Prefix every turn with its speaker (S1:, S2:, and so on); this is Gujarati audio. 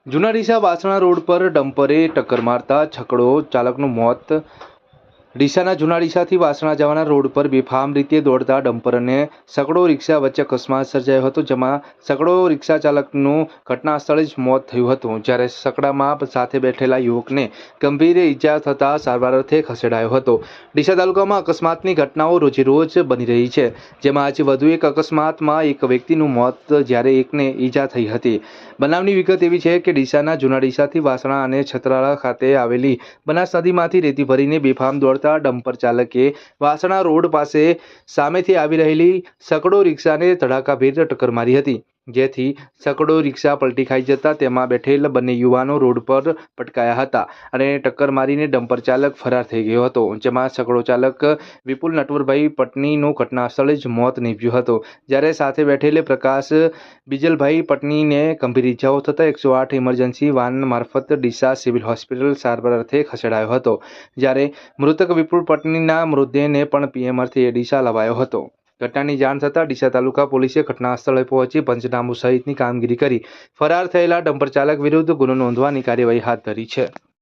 S1: જૂના ડીસા વાસણા રોડ પર ડમ્પરે ટક્કર મારતા છકડો ચાલકનું મોત। ડીસાના જૂના ડીસાથી વાસણા જવાના રોડ પર બેફામ રીતે દોડતા ડમ્પર અને સકડો રિક્ષા વચ્ચે અકસ્માત સર્જાયો હતો, જેમાં સકડો રિક્ષા ચાલકનું ઘટના સ્થળે જ મોત થયું હતું, જ્યારે સકડામાં સાથે બેઠેલા યુવકને ગંભીર ઈજા થતાં સારવાર અર્થે ખસેડાયો હતો। ડીસા તાલુકામાં અકસ્માતની ઘટનાઓ રોજેરોજ બની રહી છે, જેમાં આજે વધુ એક અકસ્માતમાં એક વ્યક્તિનું મોત જ્યારે એકને ઈજા થઈ હતી। બનાવની વિગત એવી છે કે ડીસાના જૂના ડીસાથી વાસણા અને છત્રાળા ખાતે આવેલી બનાસ નદીમાંથી રેતી ભરીને બેફામ દોડતા ડમ્પર ચાલકે વાસણા રોડ પાસે સામેથી આવી રહેલી સકડો રિક્ષાને ધડાકાભેર ટક્કર મારી હતી, જેથી સકડો રિક્ષા પલટી ખાઈ જતા તેમાં બેઠેલ બંને યુવાનો રોડ પર પટકાયા હતા અને ટક્કર મારીને ડમ્પર ચાલક ફરાર થઈ ગયો હતો, જેમાં સકડો ચાલક વિપુલ નટવરભાઈ પટનીનું ઘટના સ્થળે જ મોત નીપજ્યું હતું, જ્યારે સાથે બેઠેલ પ્રકાશ બીજલભાઈ પટનીને ગંભીર ઇજાઓ થતાં 108 ઇમરજન્સી વાન મારફત ડીસા સિવિલ હોસ્પિટલ સારવાર અર્થે ખસેડાયો હતો, જ્યારે મૃતક વિપુલ પટનીના મૃતદેહને પણ પીએમ અર્થે ડીસા લવાયો હતો। ઘટનાની જાણ થતાં ડીસા તાલુકા પોલીસે ઘટના સ્થળે પહોંચી પંચનામું સહિતની કામગીરી કરી ફરાર થયેલા ડમ્પર ચાલક વિરુદ્ધ ગુનો નોંધવાની કાર્યવાહી હાથ ધરી છે।